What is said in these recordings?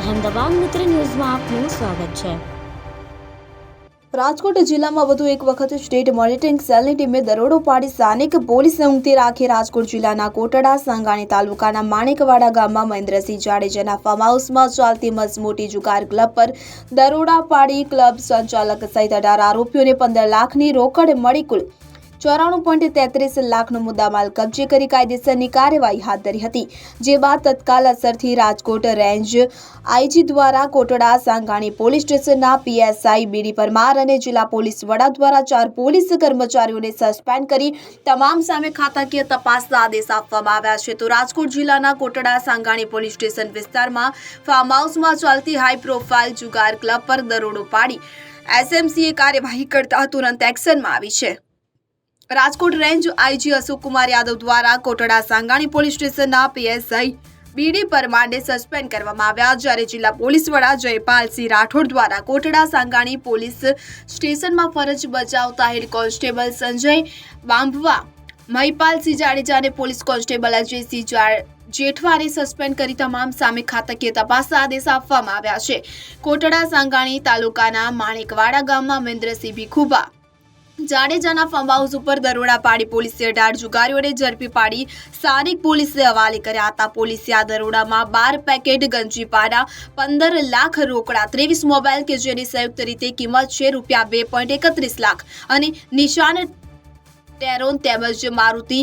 અહેમદાબાદ મિત્ર ન્યૂઝમાં આપનું સ્વાગત છે। રાજકોટ જિલ્લામાં વધુ એક વખત સ્ટેટ મોનિટરિંગ સેલની ટીમે દરોડો પાડી સ્થાનિક પોલીસને ઊંઘતી રાખી રાજકોટ જિલ્લાના કોટડા સાંગાણી તાલુકાના માણેકવાડા ગામમાં મહેન્દ્રસિંહ જાડેજાના ફાર્મ હાઉસમાં ચાલતી મસમોટી જુગાર ક્લબ પર દરોડા પાડી ક્લબ સંચાલક સહિત 18 આરોપીઓને 15 લાખની રોકડ મળી કુલ 94.33 લાખનો મુદ્દામાલ કબજે કરી કાયદેસરની કાર્યવાહી હાથ ધરી હતી। જે બાદ તત્કાલ અસરથી રાજકોટ રેન્જ આઈજી દ્વારા કોટડા સાંગાણી પોલીસ સ્ટેશનના પીએસઆઈ બીડી પરમાર અને જિલ્લા પોલીસ વડા દ્વારા 4 પોલીસ કર્મચારીઓને સસ્પેન્ડ કરી તમામ સામે ખાતાકીય તપાસના આદેશ આપવામાં આવ્યા છે। તો રાજકોટ જિલ્લાના કોટડા સાંગાણી પોલીસ સ્ટેશન વિસ્તારમાં ફાર્મ હાઉસમાં ચાલતી હાઈ પ્રોફાઇલ જુગાર ક્લબ પર દરોડો પાડી એસએમસીએ કાર્યવાહી કરતા તુરંત એક્શનમાં આવી છે। રાજકોટ રેન્જ આઈજી અશોક કુમાર યાદવ દ્વારા કોટડા સાંગાણી પોલીસ સ્ટેશનના પીએસઆઈ બીડી પરમારને સસ્પેન્ડ કરવામાં આવ્યા, જ્યારે જિલ્લા પોલીસ વડા જયપાલસિંહ રાઠોડ દ્વારા કોટડા સાંગાણી પોલીસ સ્ટેશનમાં ફરજ બજાવતા હેડ કોન્સ્ટેબલ સંજય બાંભવા, મહિપાલસિંહ જાડેજા અને પોલીસ કોન્સ્ટેબલ અજયસિંહ જેઠવાને સસ્પેન્ડ કરી તમામ સામે ખાતાકીય તપાસના આદેશ આપવામાં આવ્યા છે। કોટડા સાંગાણી તાલુકાના માણેકવાડા ગામમાં મહેન્દ્રસિંહ ભીખુભા જાડેજાના ફાર્મ હાઉસ ઉપર દરોડા પાડી પોલીસે 18 જુગારીઓને ઝડપી પાડી સ્થાનિક પોલીસે હવાલે કર્યા હતા। પોલીસે આ દરોડામાં 12 પેકેટ ગંજીપાના 15 લાખ રોકડા 23 મોબાઈલ કે જેની સંયુક્ત રીતે કિંમત છે ₹2.31 લાખ અને નિશાન ટેરોન તેમજ મારુતિ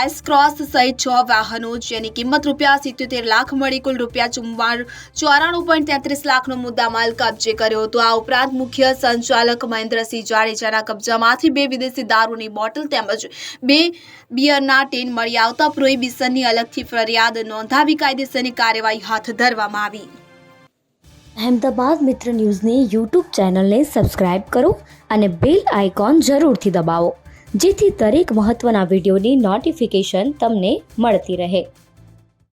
એસ ક્રોસ સહિત 6 વાહનો જેની કિંમત ₹77 લાખ મળી કુલ ₹94.33 લાખનો મુદ્દામાલ કબજે કર્યો હતો। આ ઉપરાંત મુખ્ય સંચાલક મહેન્દ્રસિંહ જાડેજાના કબજામાંથી 2 વિદેશી દારૂની બોટલ તેમજ 2 બિયરના ટીન મળી આવતા પ્રોહિબિશનની અલગથી ફરિયાદ નોંધાવી કાયદેસરની કાર્યવાહી હાથ ધરવામાં આવી। અહેમદાબાદ મિત્ર ન્યૂઝની યુટ્યુબ ચેનલને સબસ્ક્રાઇબ કરો અને બેલ આઇકોન જરૂરથી દબાવો, જેથી દરેક મહત્વના વિડીયોની નોટિફિકેશન તમને મળતી રહે।